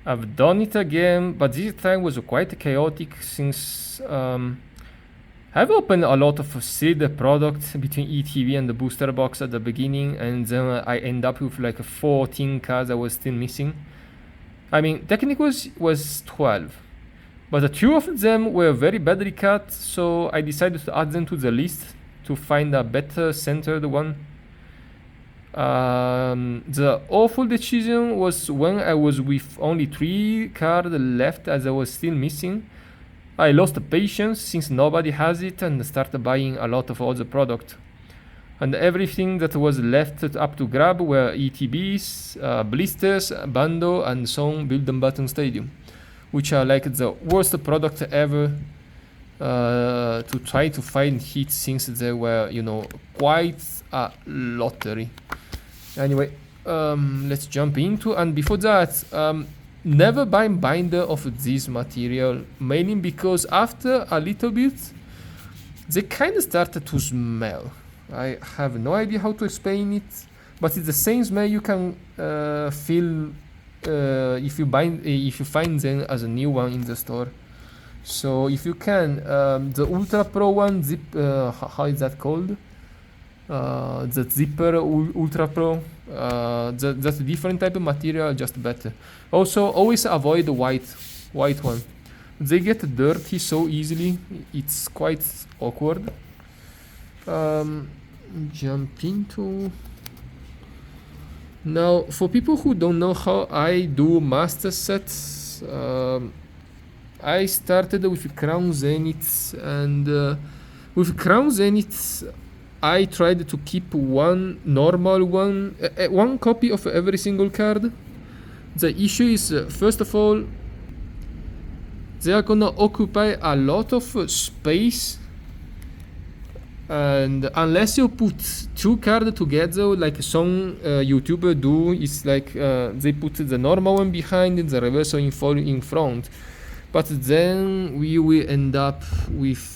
I've done it again, but this time was quite chaotic since I've opened a lot of seed products between ETB and the booster box at the beginning, and then I end up with like 14 cards I was still missing. I mean, technically was 12, but two of them were very badly cut, so I decided to add them to the list to find a better centered one. The awful decision was when I was with only 3 cards left as I was still missing. I lost patience since nobody has it and started buying a lot of other product. And everything that was left up to grab were ETBs, blisters, bundle, and some build and button stadium, which are like the worst product ever to try to find hits since they were, you know, quite a lottery. Anyway, let's jump into, and before that, never buy binder of this material, mainly because after a little bit, they kind of started to smell. I have no idea how to explain it, but it's the same smell you can feel if you find them as a new one in the store. So if you can, the Ultra Pro one, how is that called? The Zipper Ultra Pro, that's a different type of material, just better. Also, always avoid the white one. They get dirty so easily, it's quite awkward. Jump into... Now, for people who don't know how I do master sets, I started with Crown Zenith, and with Crown Zenith I tried to keep one normal one, one copy of every single card. The issue is, first of all, they are gonna occupy a lot of space, and unless you put 2 cards together like some YouTuber do, it's like they put the normal one behind and the reversal in front, but then we will end up with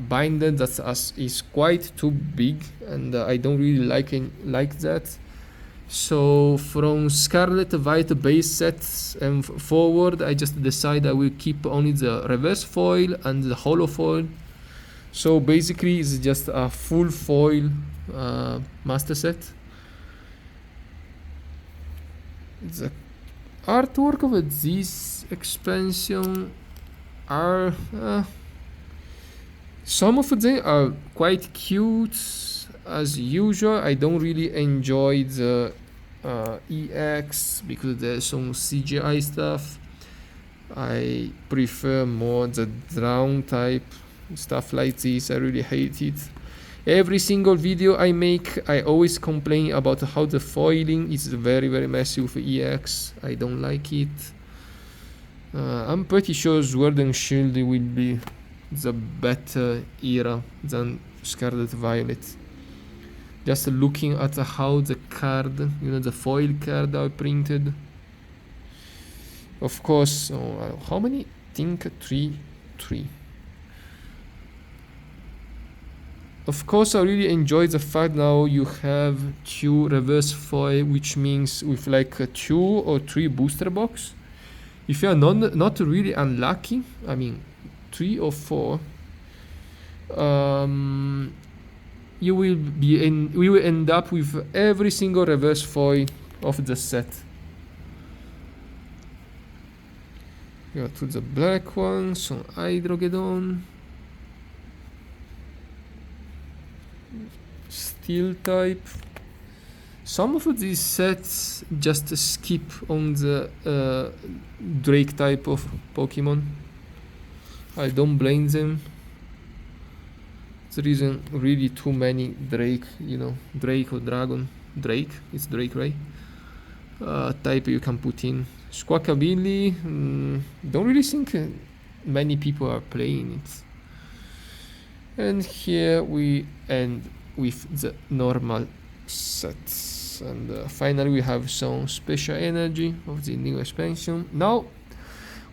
binder that is quite too big, and I don't really like that. So from Scarlet White base sets and forward, I just decide I will keep only the reverse foil and the hollow foil. So basically it's just a full foil master set. The artwork of this expansion are some of them are quite cute as usual. I don't really enjoy the EX because there's some CGI stuff. I prefer more the drown type stuff like this. I really hate it. Every single video I make, I always complain about how the foiling is very messy with EX. I don't like it. I'm pretty sure Sword and Shield will be the better era than Scarlet Violet. Just looking at how the card, you know, the foil card are printed. Of course, how many? Think 3. Of course, I really enjoy the fact now you have 2 reverse foil, which means with like 2 or 3 booster box. If you are not really unlucky, I mean 3 or 4, we will end up with every single reverse foil of the set. Go to the black one, some Hydrogeddon, Steel type. Some of these sets just skip on the Drake type of Pokemon. I don't blame them. There isn't really too many Drake, you know, Drake or Dragon. Drake, it's Drake, right? Type you can put in. Squawkabilly, don't really think many people are playing it. And here we end with the normal sets. And finally we have some special energy of the new expansion. Now,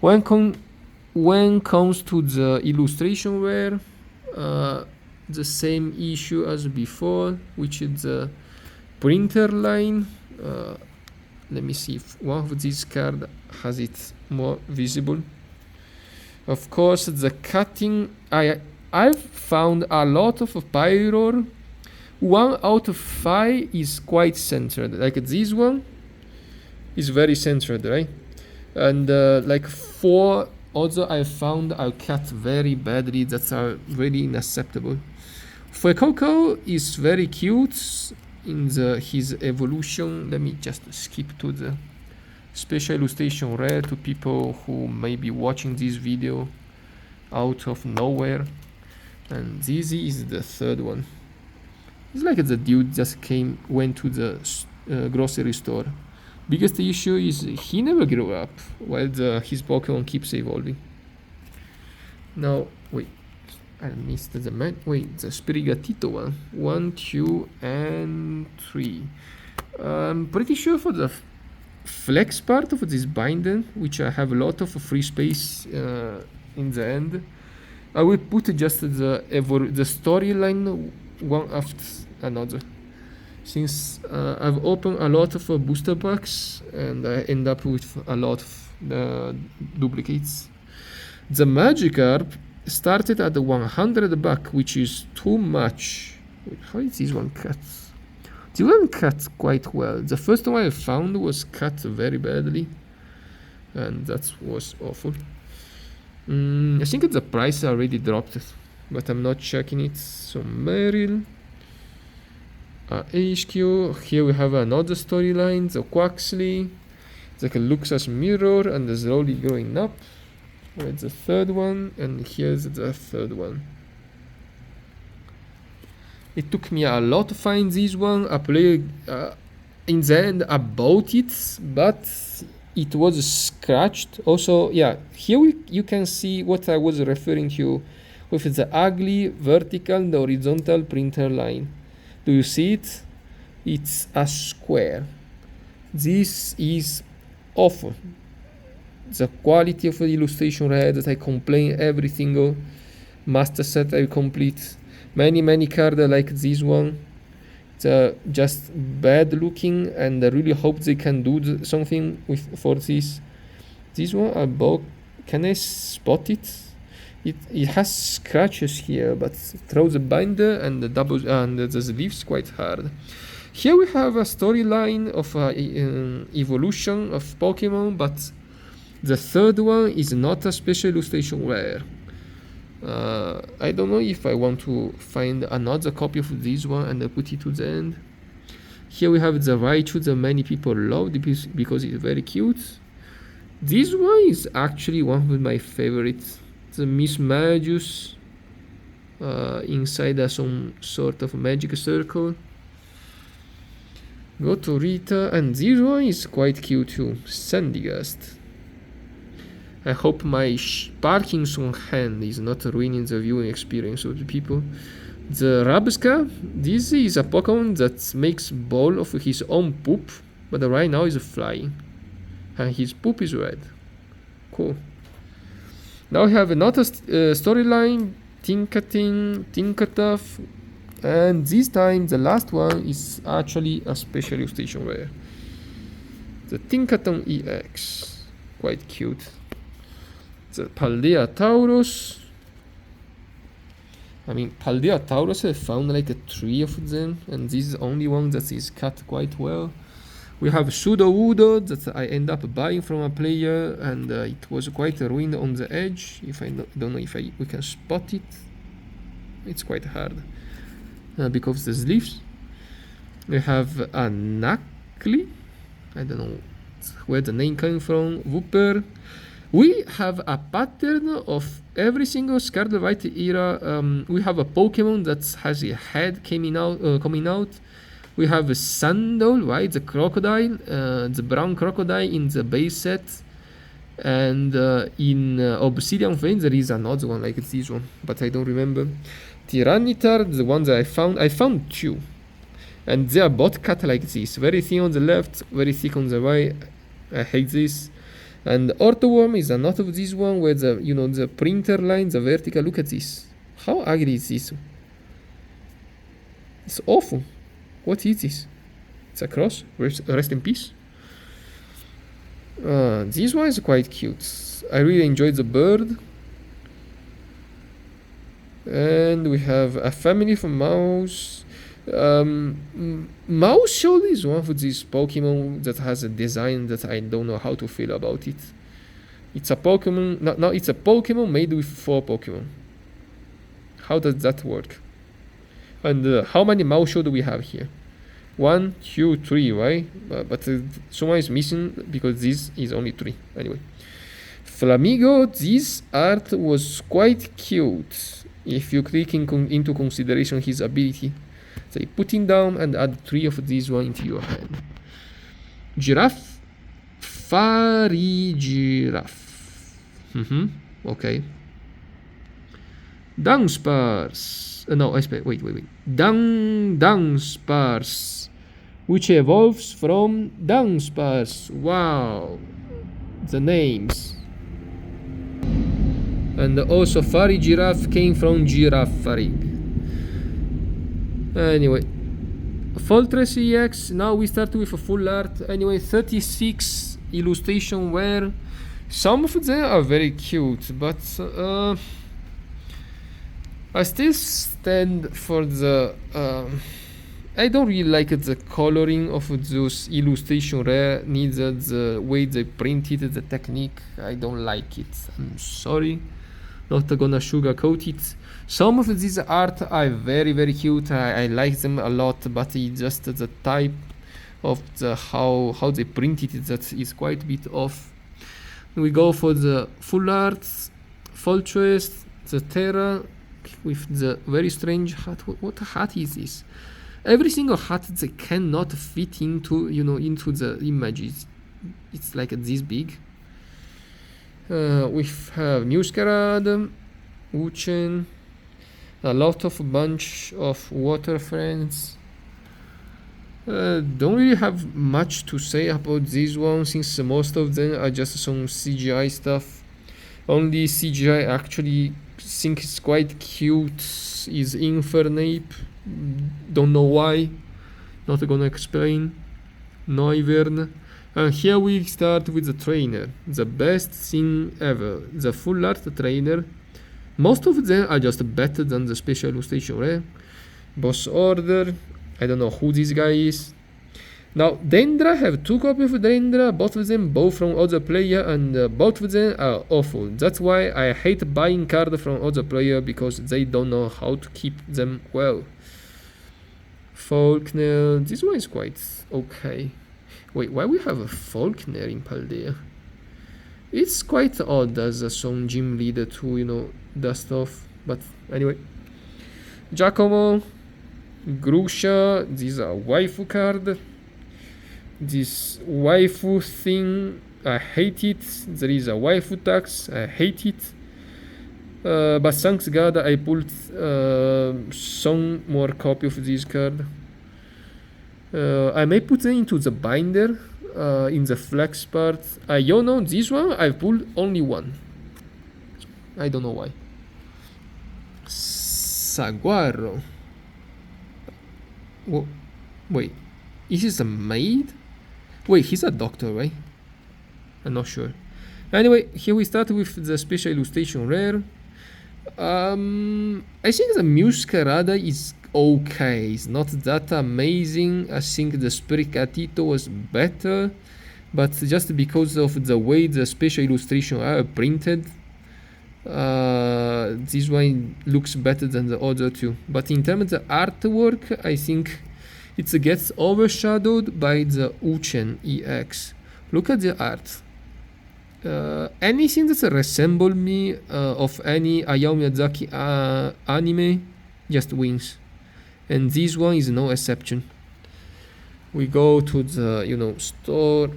when comes to the illustration rare, the same issue as before, which is the printer line. let me see if one of these cards has it more visible. Of course, the cutting, I've found a lot of Pyro. 1 out of 5 is quite centered. Like this one is very centered, right? And like 4 also I found I cut very badly, that are really unacceptable. Fuecoco is very cute in his evolution. Let me just skip to the special illustration rare to people who may be watching this video out of nowhere. And this is the third one. It's like the dude just went to the grocery store. Biggest issue is he never grew up while his Pokemon keeps evolving. Now, wait, I missed the the Sprigatito one. 1, 2, and 3. I'm pretty sure for the flex part of this binder, which I have a lot of free space in the end, I will put just the storyline one after another. Since I've opened a lot of booster packs and I end up with a lot of duplicates. The Magikarp started at the 100 buck, which is too much. Wait, how is this one cut? This one cut quite well. The first one I found was cut very badly, and that was awful. I think the price already dropped, but I'm not checking it. So Meryl, HQ. Here we have another storyline. The Quaxley, that looks as mirror and is slowly growing up. Where's the third one? And here's the third one. It took me a lot to find this one. I played in the end I bought it, but it was scratched. Also, yeah, here you can see what I was referring to with the ugly vertical and horizontal printer line. Do you see it? It's a square. This is awful. The quality of the illustration rare that I complain every single master set I complete. Many cards like this one. It's just bad looking, and I really hope they can do something for this. This one I bought. Can I spot it? It has scratches here, but through the binder and the the sleeves quite hard. Here we have a storyline of evolution of Pokemon, but the third one is not a special illustration rare. I don't know if I want to find another copy of this one and put it to the end. Here we have the Raichu that many people love because it's very cute. This one is actually one of my favorites. The Miss Magius inside some sort of magic circle. Go to Rita, and this one is quite cute too. Sandygast. I hope my Parkinson hand is not ruining the viewing experience of the people. The Rabska, this is a Pokemon that makes ball of his own poop, but right now is flying. And his poop is red. Cool. Now we have another storyline, Tinkaton, and this time the last one is actually a special illustration rare. The Tinkaton EX, quite cute. The Paldea Taurus. I mean, Paldea Taurus, I found like 3 of them, and this is the only one that is cut quite well. We have Sudowoodo that I end up buying from a player, and it was quite ruined on the edge. If I don't know if we can spot it. It's quite hard because the sleeves. We have a Nakli. I don't know where the name came from. Wooper. We have a pattern of every single Scarlet White era. We have a Pokemon that has a head coming out. We have a Sandal, right? The crocodile, the brown crocodile in the base set. And in Obsidian Vein, there is another one like this one, but I don't remember. Tyranitar, the one that I found 2. And they are both cut like this. Very thin on the left, very thick on the right. I hate this. And Orthworm is another of this one where the printer line, the vertical. Look at this. How ugly is this? It's awful. What is this? It's a cross. Rest in peace. This one is quite cute. I really enjoyed the bird. And we have a family from mouse. Mouse surely is one of these Pokemon that has a design that I don't know how to feel about it. It's a Pokemon. No, it's a Pokemon made with 4 Pokemon. How does that work? And how many mouse do we have here? 1, 2, 3, right? But someone is missing because this is only 3. Anyway, Flamigo, this art was quite cute. If you take into consideration his ability, say put him down and add 3 of these one into your hand. Giraffe, Farigiraffe. Okay. Dunsparce. No, wait. Dunsparce, which evolves from Dunsparce. Wow, the names. And also Farigiraffe came from Giraffarig. Anyway, Fortress EX. Now we start with a full art. Anyway, 36 illustration where some of them are very cute, but I still stand for the I don't really like the coloring of those illustration rare, neither the way they printed, the technique. I don't like it. I'm sorry, not gonna sugarcoat it. Some of these art are very very cute. I like them a lot, but it's just the type of the how they printed it that is quite a bit off. We go for the full art, Fortress, the Terra with the very strange hat. What hat is this? Every single hat they cannot fit into into the images. It's like this big. We have Newscarad, Uchen, a lot of bunch of water friends. Don't really have much to say about this one since most of them are just some CGI stuff. Only CGI actually think it's quite cute is Infernape. Don't know why. Not gonna explain. Noivern. And here we start with the trainer. The best thing ever. The full art trainer. Most of them are just better than the special illustration rare. Boss Order. I don't know who this guy is. Now, Dendra have 2 copies of Dendra, both of them from other player, and both of them are awful. That's why I hate buying cards from other player, because they don't know how to keep them well. Faulkner, this one is quite okay. Wait, why we have a Faulkner in Paldea? It's quite odd as a song gym leader to, dust off. But anyway. Giacomo, Grusha, this is a waifu card. This waifu thing, I hate it. There is a waifu tax, I hate it. But thanks God I pulled some more copy of this card. I may put them into the binder in the flex part. This one I pulled only one. I don't know why. Saguaro. Wait, is this a maid? Wait, he's a doctor, right? I'm not sure. Anyway, here we start with the special illustration rare. I think the Muscarada is okay. It's not that amazing. I think the Spericatito was better, but just because of the way the special illustration are printed, this one looks better than the other two. But in terms of the artwork, I think it gets overshadowed by the Uchen EX. Look at the art. Anything that resembles me of any Hayao Miyazaki anime just wins, and this one is no exception. We go to the store,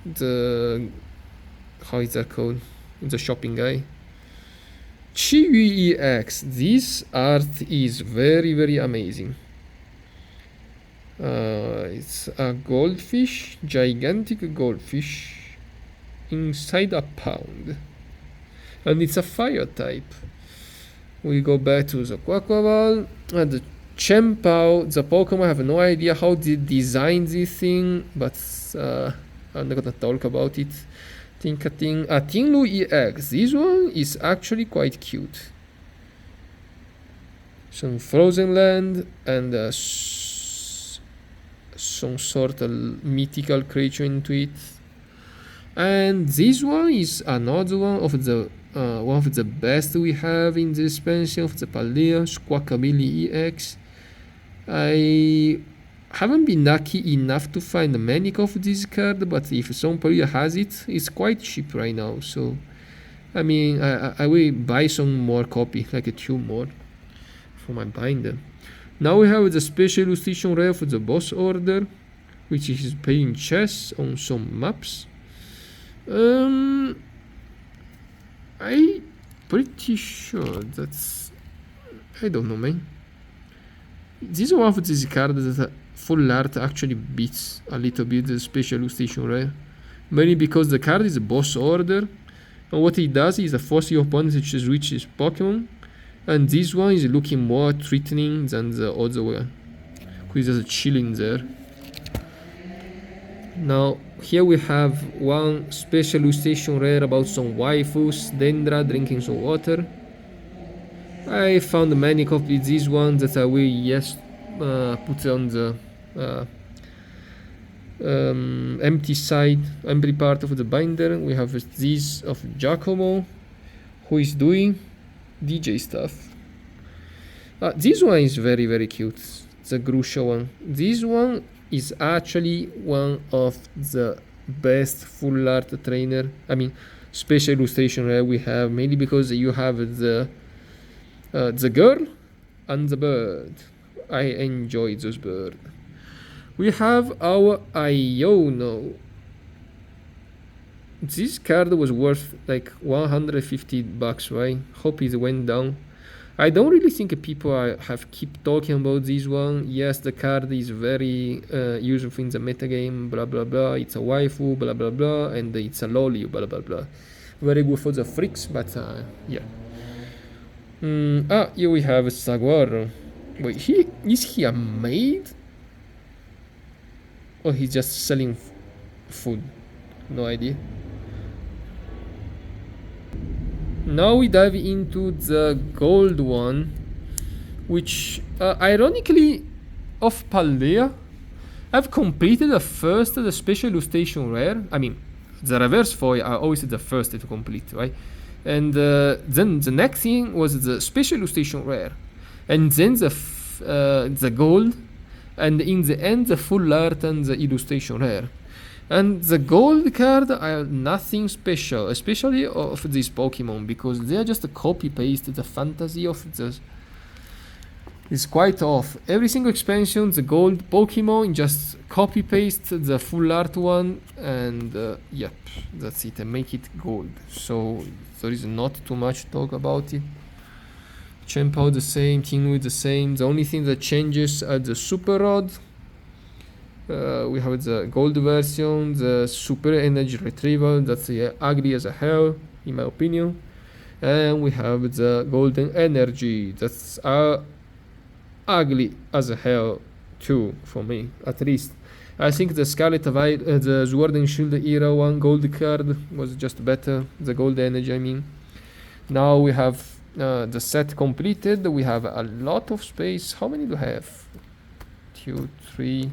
the how is that called? The shopping guy. Chiwi EX. This art is very very amazing. It's a goldfish, gigantic goldfish inside a pound, and it's a fire type. We go back to the Quaquaval and the Chempao. The Pokemon have no idea how they designed this thing, but I'm not gonna talk about it. Tinglu EX. This one is actually quite cute. Some frozen land and some sort of mythical creature into it. And this one is another one of the best we have in the expansion of the Paldea, Squawkabilly EX. I haven't been lucky enough to find many of this card, but if some player has it, it's quite cheap right now. So, I mean, I will buy some more copy, like 2 more for my binder. Now we have the special illustration rare for the boss order, which is playing chess on some maps. I'm pretty sure that's... I don't know, man. This is one of these cards that full art actually beats a little bit the special illustration rare. Mainly because the card is a boss order, and what it does is force your opponent to switch his Pokemon, and this one is looking more threatening than the other one, who is just chilling there. Now, here we have one special illustration rare about some waifus, Dendra drinking some water. I found many copies of this one that I will put on the empty part of the binder. We have this of Giacomo, who is doing DJ stuff. This one is very, very cute, the Grusha one. This one is actually one of the best full art trainer, I mean special illustration rare we have, mainly because you have the girl and the bird. I enjoy those birds. We have our Iono. This card was worth like $150, right? Hope it went down. I don't really think people have keep talking about this one. Yes, the card is very useful in the metagame, blah blah blah. It's a waifu, blah blah blah, and it's a loli, blah blah blah. Very good for the freaks, but yeah. Here we have Saguaro. Wait, is he a maid? Or he's just selling food? No idea. Now we dive into the gold one, which ironically of Paldea, I've completed the special illustration rare. I mean, the reverse foil are always the first to complete, right? And then the next thing was the special illustration rare, and then the gold, and in the end the full art and the illustration rare. And the gold card are nothing special, especially of these Pokemon, because they are just a copy paste. The fantasy of this is quite off. Every single expansion, the gold Pokemon just copy paste the full art one, and yep, that's it, and make it gold. So there is not too much to talk about it. Champo the same, Tinglu the same. The only thing that changes are the Super Rod. We have the gold version, the super energy retrieval, that's ugly as a hell in my opinion, and we have the golden energy, that's ugly as a hell too, for me at least. I think the the Sword and Shield era one gold card was just better, the gold energy I mean. Now we have the set completed. We have a lot of space. How many do I have? 2, 3,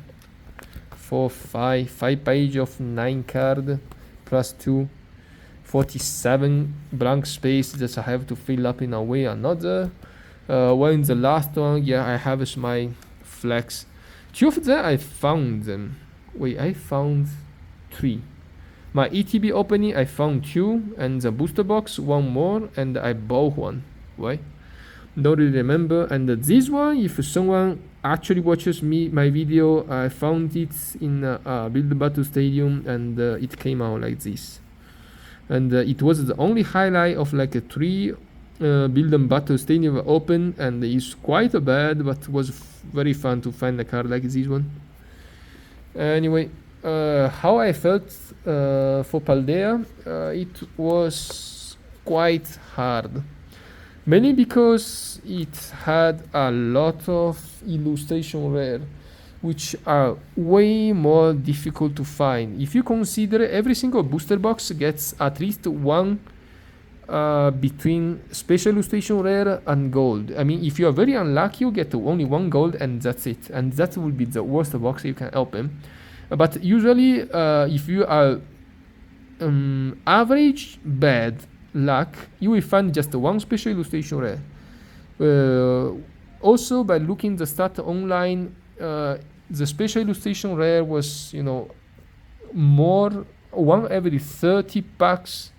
4, 5 pages of 9 card plus 2, 47 blank space that I have to fill up in a way or another. When the last one, yeah, I have my flex. 2 of them I found them. Wait, I found 3. My ETB opening I found 2, and the booster box 1 more, and I bought 1. Why? Don't really remember. And this one, if someone actually watches my video, I found it in Build Battle Stadium, and it came out like this. And it was the only highlight of like a 3 Build and Battle Stadium open, and it's quite bad, but was very fun to find a card like this one. Anyway, how I felt for Paldea, it was quite hard. Mainly because it had a lot of illustration rare, which are way more difficult to find. If you consider every single booster box gets at least one between special illustration rare and gold. I mean, if you are very unlucky, you get only one gold and that's it. And that will be the worst box you can open. But usually, if you are average bad luck, you will find just one special illustration rare. Also, by looking the stat online, the special illustration rare was, more one every 30 packs,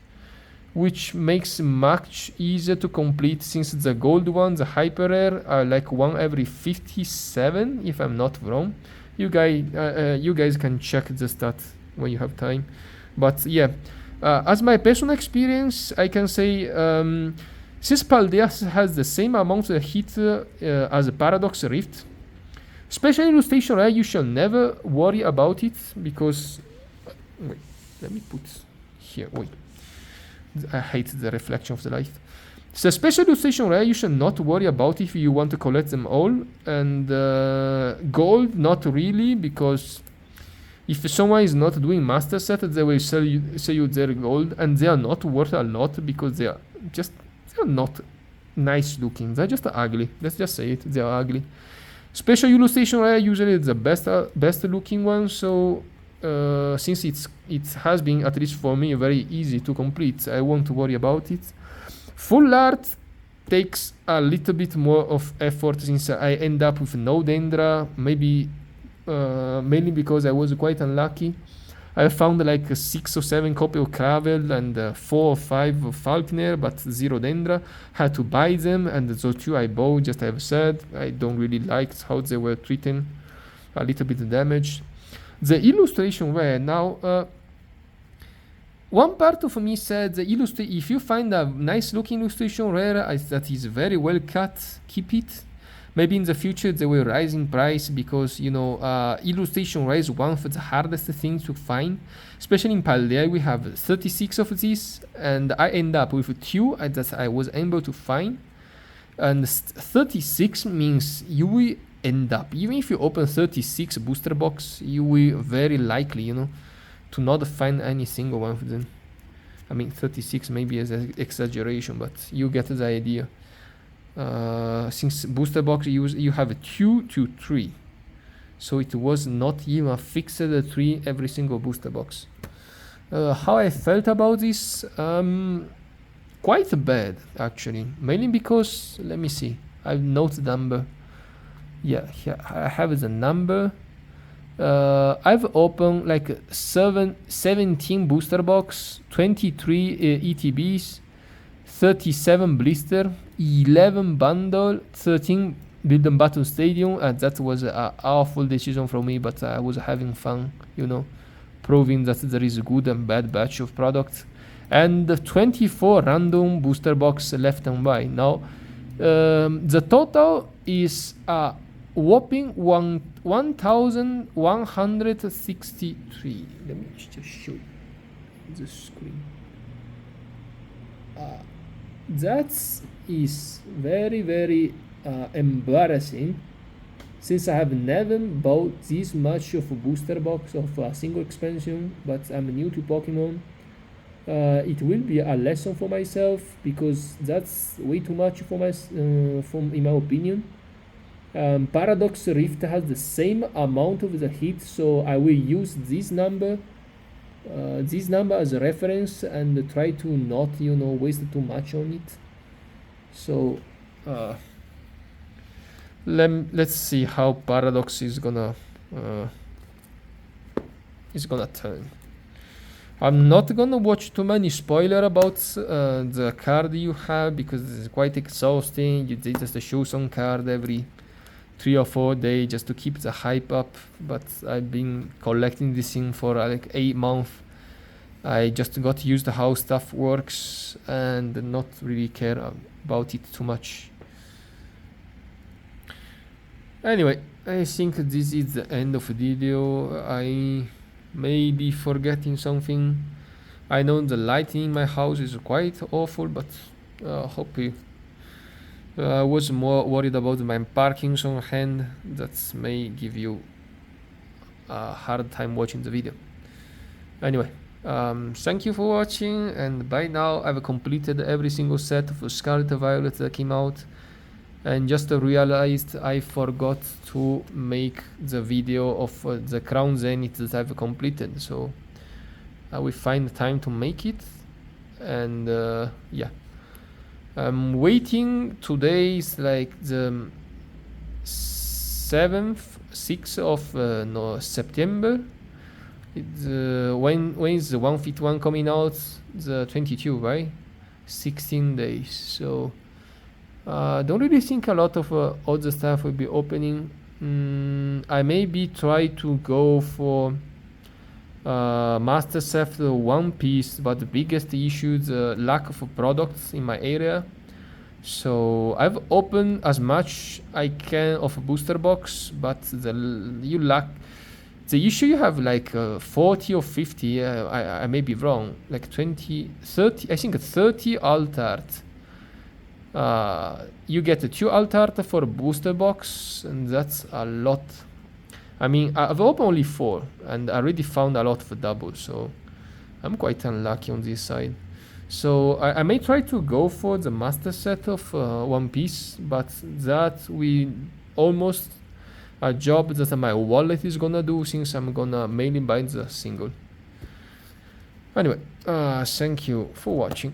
which makes much easier to complete, since the gold ones, the hyper rare, are like one every 57, if I'm not wrong. You guys can check the stat when you have time. But yeah, as my personal experience, I can say, since Paldea has the same amount of hit as a Paradox Rift, special illustration rare, you shall never worry about it, because wait, let me put here. Wait, I hate the reflection of the light. So special illustration rare, you should not worry about if you want to collect them all, and gold, not really, because if someone is not doing master set, they will sell you their gold, and they are not worth a lot because they're not nice looking. They're just ugly. Let's just say it. They are ugly. Special illustration rare usually the best looking one. So since it has been, at least for me, very easy to complete, I won't worry about it. Full art takes a little bit more of effort, since I end up with no Dendra, maybe mainly because I was quite unlucky. I found like 6 or 7 copy of Cravel and 4 or 5 of Falkner, but 0 Dendra. Had to buy them, and those 2 I bought, just I have said. I don't really like how they were treated, a little bit damaged. The illustration rare, now, one part of me said if you find a nice looking illustration rare that is very well cut, keep it. Maybe in the future they will rise in price, because illustration rare is one of the hardest things to find, especially in Paldea. We have 36 of these, and I end up with 2 that I was able to find. And 36 means you will end up, even if you open 36 booster box, you will very likely, to not find any single one of them. I mean, 36 maybe is an exaggeration, but you get the idea. Since booster box you have 2 to 3, so it was not even fixed 3 every single booster box. How I felt about this, quite bad actually, mainly because, let me see, I've noted the number. Yeah, here I have the number. I've opened like 17 booster box, 23 ETBs, 37 blister, 11 bundle, 13 build and battle stadium, and that was an awful decision from me, but I was having fun, proving that there is a good and bad batch of products. And 24 random booster box left and buy. Now, the total is a whopping 1,163. Let me just show you the screen. That is very, very embarrassing, since I have never bought this much of a booster box of a single expansion, but I'm new to Pokemon. It will be a lesson for myself, because that's way too much for in my opinion. Paradox Rift has the same amount of the hit, so I will use this number as a reference and try to not waste too much on it. So let's see how Paradox is gonna turn. I'm not gonna watch too many spoiler about the card you have, because it's quite exhausting. You just show some card every 3 or 4 days just to keep the hype up, but I've been collecting this thing for like 8 months. I just got used to how stuff works and not really care about it too much. Anyway, I think this is the end of the video. I may be forgetting something. I know the lighting in my house is quite awful, but hope you I was more worried about my parking on hand. That may give you a hard time watching the video. Anyway, thank you for watching, and by now I've completed every single set of Scarlet Violet that came out, and just realized I forgot to make the video of the Crown Zenith that I've completed, so I will find time to make it. And yeah, I'm waiting. Today is like the 6th of September. When is the 151 coming out? The 22, right? 16 days. So don't really think a lot of other stuff will be opening. I maybe try to go for Master Set One Piece, but the biggest issue is the lack of products in my area. So I've opened as much I can of a booster box, but you lack. The issue you have like 40 or 50, I may be wrong, like 20, 30, I think 30 alt art. You get 2 alt art for a booster box, and that's a lot. I mean, I've opened only 4, and I already found a lot of doubles, so I'm quite unlucky on this side. So I may try to go for the master set of One Piece, but that we almost a job that my wallet is gonna do, since I'm gonna mainly buy the single. Anyway, thank you for watching.